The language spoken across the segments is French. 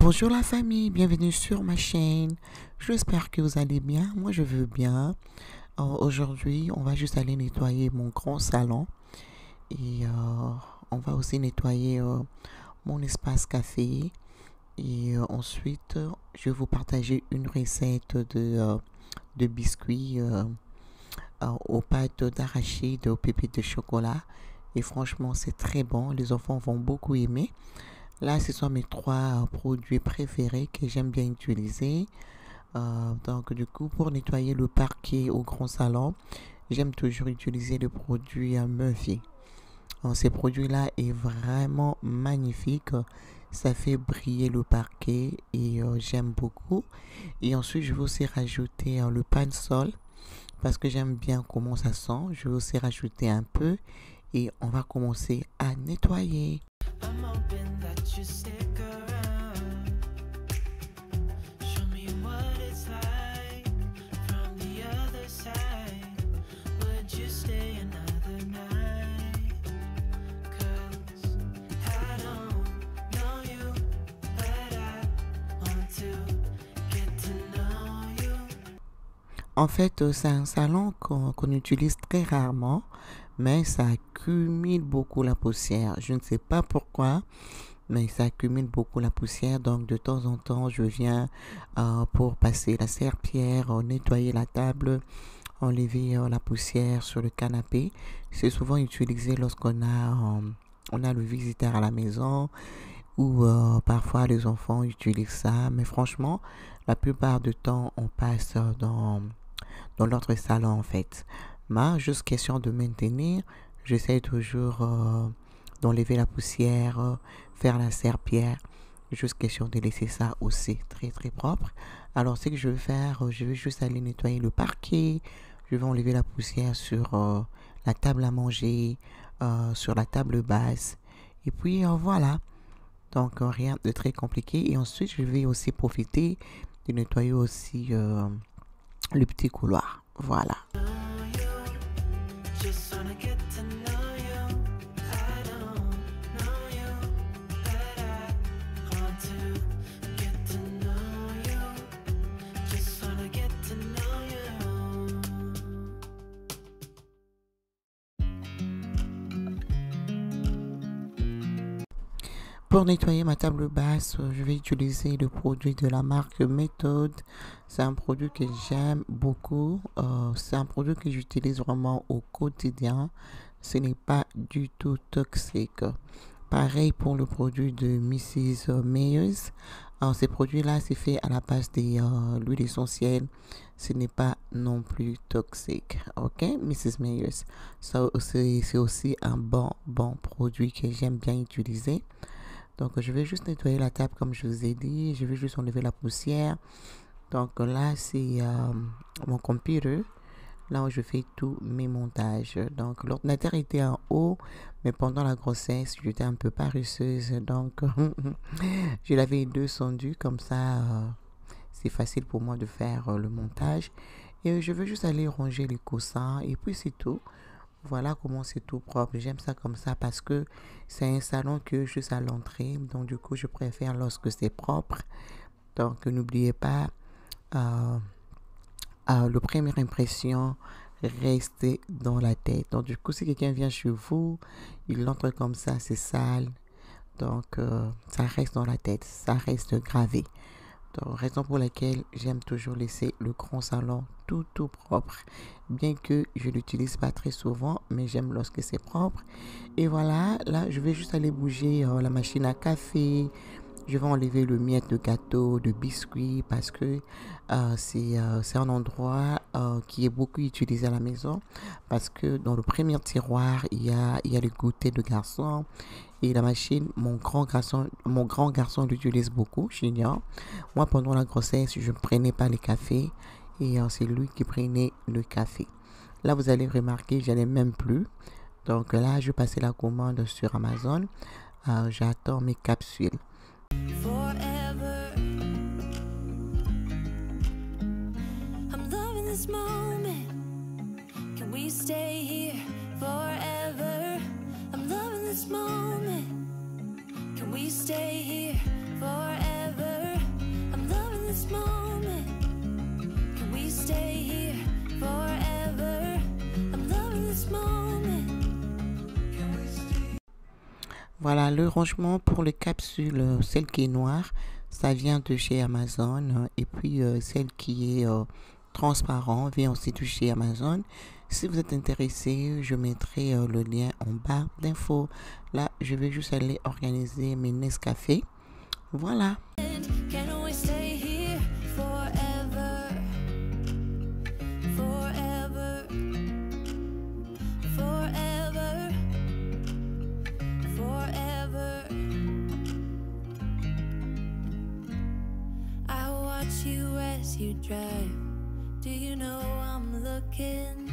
Bonjour la famille, bienvenue sur ma chaîne. J'espère que vous allez bien. Moi, je veux bien. Aujourd'hui, on va juste aller nettoyer mon grand salon et on va aussi nettoyer mon espace café. Et ensuite, je vais vous partager une recette de biscuits aux pâtes d'arachide, aux pépites de chocolat. Et franchement, c'est très bon. Les enfants vont beaucoup aimer. Là, ce sont mes trois produits préférés que j'aime bien utiliser. Donc, du coup, pour nettoyer le parquet au grand salon, j'aime toujours utiliser le produit Murphy. Ces produits-là est vraiment magnifique. Ça fait briller le parquet et j'aime beaucoup. Et ensuite, je vais aussi rajouter le pain-sol parce que j'aime bien comment ça sent. Je vais aussi rajouter un peu et on va commencer à nettoyer. I'm hoping that you stick around. Show me what it's like from the other side. Would you stay another night? 'Cause I don't know you, but I want to get to know you. En fait, c'est un salon qu'on utilise très rarement, mais ça accumule beaucoup la poussière. Je ne sais pas pourquoi, mais ça accumule beaucoup la poussière. Donc, de temps en temps, je viens pour passer la serpillière, nettoyer la table, enlever la poussière sur le canapé. C'est souvent utilisé lorsqu'on a le visiteur à la maison ou parfois les enfants utilisent ça. Mais franchement, la plupart du temps, on passe dans l'autre salon en fait. Mais juste question de maintenir, j'essaie toujours d'enlever la poussière, faire la serpillière. Juste question de laisser ça aussi très très propre. Alors ce que je vais faire, je vais juste aller nettoyer le parquet. Je vais enlever la poussière sur la table à manger, sur la table basse. Et puis voilà. Donc rien de très compliqué. Et ensuite je vais aussi profiter de nettoyer aussi le petit couloir. Voilà. Pour nettoyer ma table basse, je vais utiliser le produit de la marque Method. C'est un produit que j'aime beaucoup. C'est un produit que j'utilise vraiment au quotidien. Ce n'est pas du tout toxique. Pareil pour le produit de Mrs. Meyers. Ces produits-là, c'est fait à la base de l'huile essentielle. Ce n'est pas non plus toxique. Ok, Mrs. Meyers. C'est aussi un bon produit que j'aime bien utiliser. Donc, je vais juste nettoyer la table comme je vous ai dit. Je vais juste enlever la poussière. Donc, là, c'est mon computer. Là où je fais tous mes montages. Donc, l'ordinateur était en haut. Mais pendant la grossesse, j'étais un peu paresseuse. Donc, je l'avais descendu. Comme ça, c'est facile pour moi de faire le montage. Et je vais juste aller ranger les coussins. Et puis, c'est tout. Voilà comment c'est tout propre. J'aime ça comme ça parce que c'est un salon que juste à l'entrée. Donc, du coup, je préfère lorsque c'est propre. Donc, n'oubliez pas, la première impression reste dans la tête. Donc, du coup, si quelqu'un vient chez vous, il entre comme ça, c'est sale. Donc, ça reste dans la tête. Ça reste gravé. Donc, raison pour laquelle j'aime toujours laisser le grand salon tout propre. Bien que je ne l'utilise pas très souvent, mais j'aime lorsque c'est propre. Et voilà, là, je vais juste aller bouger la machine à café. Je vais enlever le miette de gâteau, de biscuits, parce que c'est un endroit qui est beaucoup utilisé à la maison. Parce que dans le premier tiroir, il y a les goûters de garçon. Et la machine, mon grand garçon l'utilise beaucoup, j'ignore. Moi, pendant la grossesse, je ne prenais pas les cafés. Et c'est lui qui prenait le café. Là, vous allez remarquer, je n'ai même plus. Donc là, je vais passer la commande sur Amazon. J'attends mes capsules. Forever. I'm loving this moment. Can we stay here forever? I'm loving this moment. Can we stay here forever? this moment. Can we stay here forever? I'm loving this moment. Voilà, le rangement pour les capsules, celle qui est noire, ça vient de chez Amazon. Et puis celle qui est transparent vient aussi de chez Amazon. Si vous êtes intéressé, je mettrai le lien en barre d'infos. Là, je vais juste aller organiser mes Nescafé. Voilà. Can we stay here forever? Forever. Forever. Forever. I watch you as you drive. Do you know I'm looking?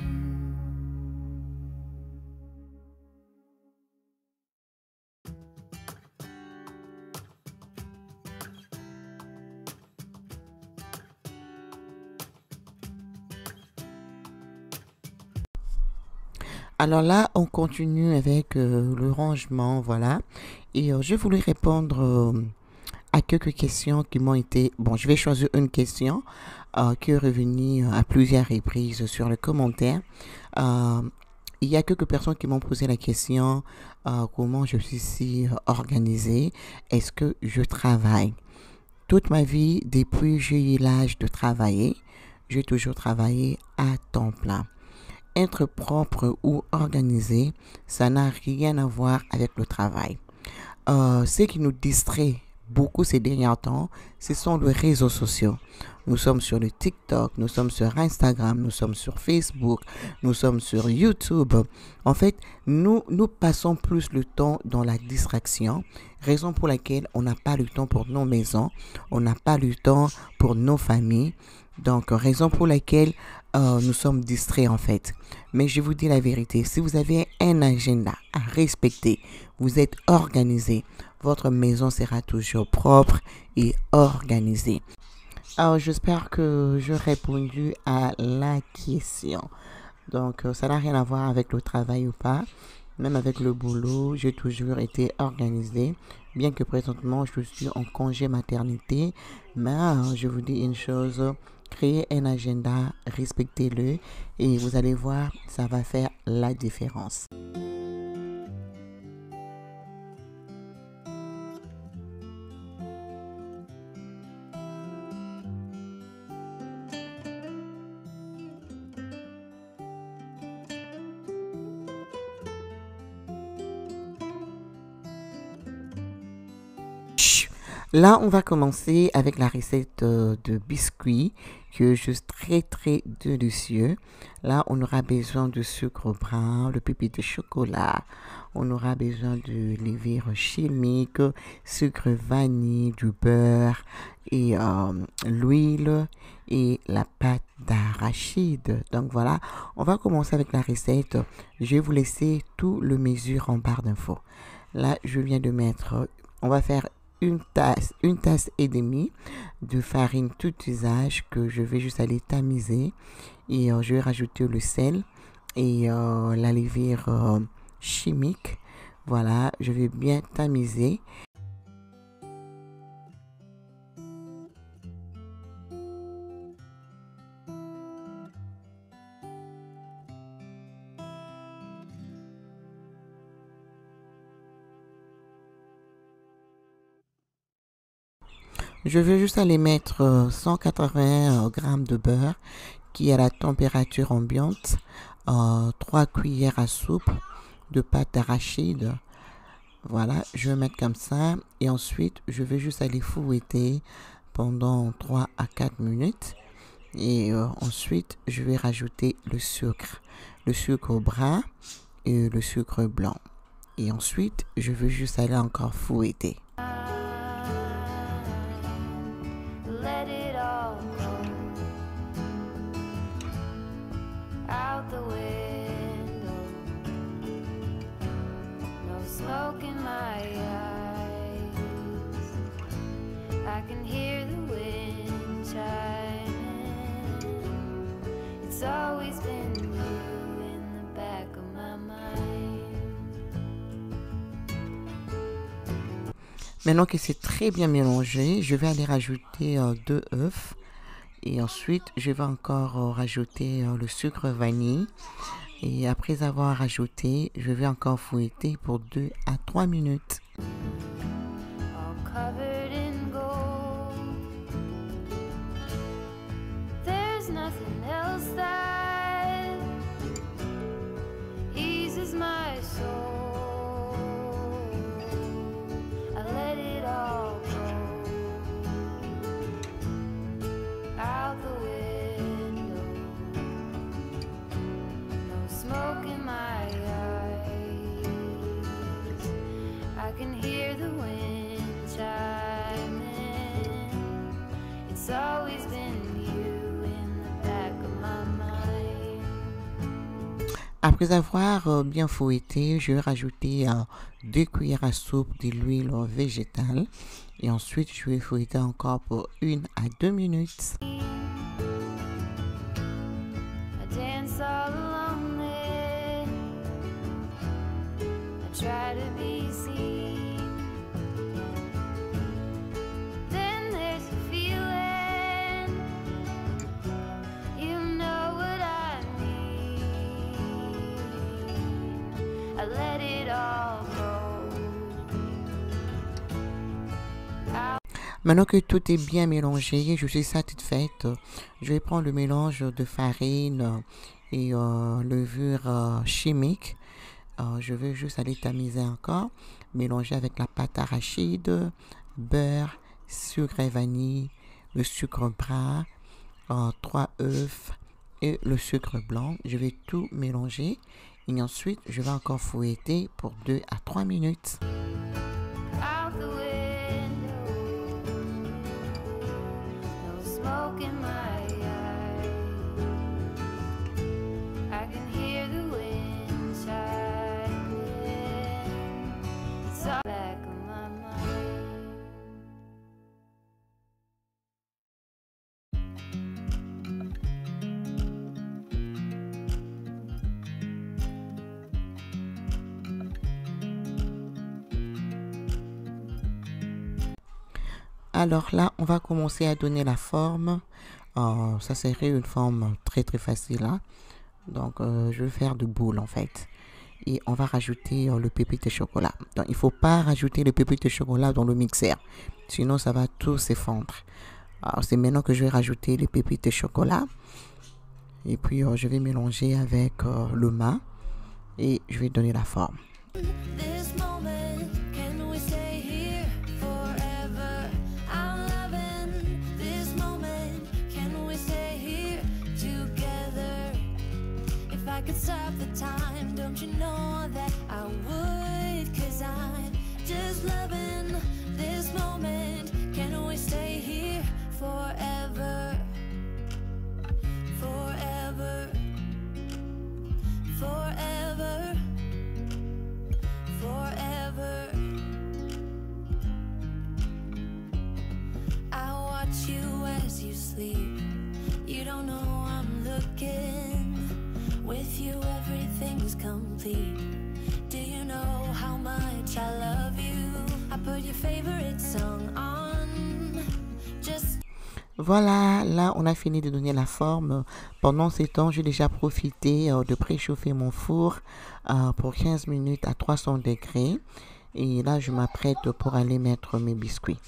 Alors là, on continue avec le rangement, voilà. Et je voulais répondre à quelques questions qui m'ont été... Bon, je vais choisir une question qui est revenue à plusieurs reprises sur les commentaires. Il y a quelques personnes qui m'ont posé la question comment je suis si organisée. Est-ce que je travaille? Toute ma vie, depuis que j'ai eu l'âge de travailler, j'ai toujours travaillé à temps plein. Être propre ou organisé, ça n'a rien à voir avec le travail. Ce qui nous distrait beaucoup ces derniers temps, ce sont les réseaux sociaux. Nous sommes sur le TikTok, nous sommes sur Instagram, nous sommes sur Facebook, nous sommes sur YouTube. En fait, nous passons plus le temps dans la distraction, raison pour laquelle on n'a pas le temps pour nos maisons, on n'a pas le temps pour nos familles. Donc, raison pour laquelle nous sommes distraits en fait. Mais je vous dis la vérité, si vous avez un agenda à respecter, vous êtes organisé, votre maison sera toujours propre et organisée. Alors, j'espère que j'ai répondu à la question. Donc, ça n'a rien à voir avec le travail ou pas. Même avec le boulot, j'ai toujours été organisée. Bien que présentement, je suis en congé maternité. Mais je vous dis une chose, créez un agenda, respectez-le et vous allez voir, ça va faire la différence. Là, on va commencer avec la recette de biscuits qui est juste très très délicieux. Là, on aura besoin de sucre brun, de pépites de chocolat. On aura besoin de levure chimique, sucre vanille, du beurre et l'huile et la pâte d'arachide. Donc voilà, on va commencer avec la recette. Je vais vous laisser tout le mesure en barre d'infos. Là, je viens de mettre, on va faire une tasse et demie de farine tout usage que je vais juste aller tamiser et je vais rajouter le sel et la levure chimique. Voilà, je vais bien tamiser. Je vais juste aller mettre 180 grammes de beurre qui est à la température ambiante, 3 cuillères à soupe de pâte d'arachide. Voilà, je vais mettre comme ça et ensuite je vais juste aller fouetter pendant 3 à 4 minutes et ensuite je vais rajouter le sucre brun et le sucre blanc et ensuite je vais juste aller encore fouetter. Let it all go out the window. No smoke in my eyes. I can hear the wind chiming. It's always been you in the back of my mind. Maintenant que c'est très bien mélangé, je vais aller rajouter 2 œufs. Et ensuite, je vais encore rajouter le sucre vanille. Et après avoir rajouté, je vais encore fouetter pour 2 à 3 minutes. all covered in gold. There's nothing else that eases my soul. I let it all go out the window. No smoke in my eyes. I can hear the wind chiming. It's always been you in the back of my mind. Après avoir bien fouetté, je vais rajouter 2 cuillères à soupe de l'huile végétale. Et ensuite, je vais fouetter encore pour 1 à 2 minutes. I dance all lonely. I try to be seen. Then there's a feeling. You know what I mean. I let it all go. Maintenant que tout est bien mélangé, je suis satisfaite. Je vais prendre le mélange de farine et levure chimique. Je vais juste aller tamiser encore, mélanger avec la pâte arachide, beurre, sucre et vanille, le sucre brun, 3 œufs et le sucre blanc. Je vais tout mélanger et ensuite je vais encore fouetter pour 2 à 3 minutes. Out the window, no smoke in my eye. I can hear the wind chiming. It's all back of my mind. Alors là, on va commencer à donner la forme. Ça serait une forme très très facile, hein. Donc, je vais faire de boules en fait. Et on va rajouter le pépite de chocolat. Donc, il ne faut pas rajouter le pépite de chocolat dans le mixeur. Sinon, ça va tout s'effondrer. Alors, c'est maintenant que je vais rajouter les pépites de chocolat. Et puis, je vais mélanger avec le main. Et je vais donner la forme. This moment, can we stay here forever? I'm loving this moment. Can we stay here together? If I could stop the time, don't you know that I would? 'Cause I'm just loving this moment. Can we stay here forever? Forever. Forever. Forever. I watch you as you sleep. You don't know I'm looking. With you everything's complete. Do you know how much I love you? I put your favorite song on. Just Voilà, là, on a fini de donner la forme. Pendant ces temps, j'ai déjà profité de préchauffer mon four pour 15 minutes à 300 degrés. Et là, je m'apprête pour aller mettre mes biscuits.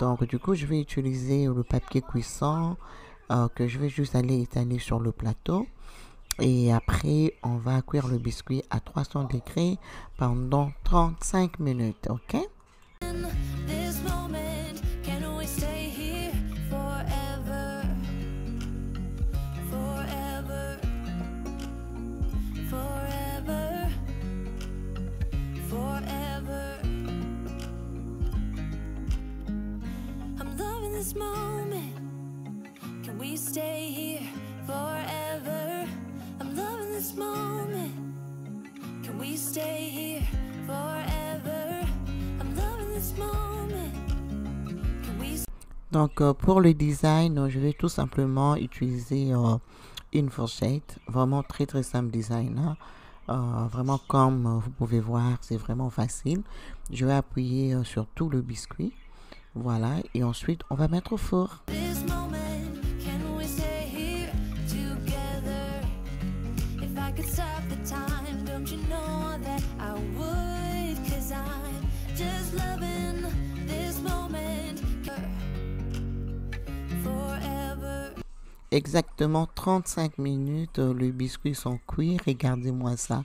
Donc, du coup, je vais utiliser le papier cuisson que je vais juste aller étaler sur le plateau. Et après, on va cuire le biscuit à 300 degrés pendant 35 minutes, ok? this moment, can we stay here forever? Forever. Forever. Forever. I'm loving this moment. Can we stay here forever? I'm loving this moment. Can we stay here forever? I'm loving this moment. Can we Donc, pour le design, je vais tout simplement utiliser une fourchette. Vraiment très très simple design, hein. Vraiment, comme vous pouvez voir, c'est vraiment facile. Je vais appuyer sur tout le biscuit. Voilà. Et ensuite, on va mettre au four. This moment, can we stay here together? If I could stop the time, don't you know that I would? 'Cause I'm just loving this moment forever. Exactement 35 minutes, le biscuit sont cuits. Regardez-moi ça.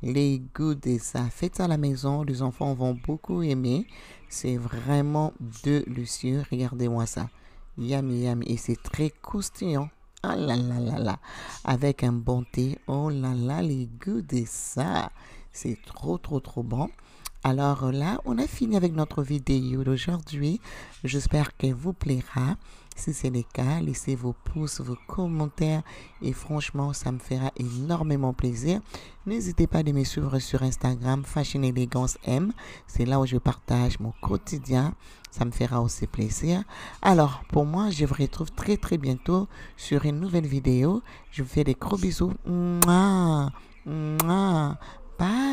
Les goûts de ça. Faites ça à la maison. Les enfants vont beaucoup aimer. C'est vraiment délicieux. Regardez-moi ça. Yummy, yummy. Et c'est très croustillant. Ah là là là là. Avec un bon thé. Oh là là, les goûts de ça. C'est trop, trop, trop bon. Alors là, on a fini avec notre vidéo d'aujourd'hui. J'espère qu'elle vous plaira. Si c'est le cas, laissez vos pouces, vos commentaires et franchement, ça me fera énormément plaisir. N'hésitez pas à me suivre sur Instagram, Fashion Elegance M. C'est là où je partage mon quotidien. Ça me fera aussi plaisir. Alors, pour moi, je vous retrouve très très bientôt sur une nouvelle vidéo. Je vous fais des gros bisous. Mouah, mouah. Bye.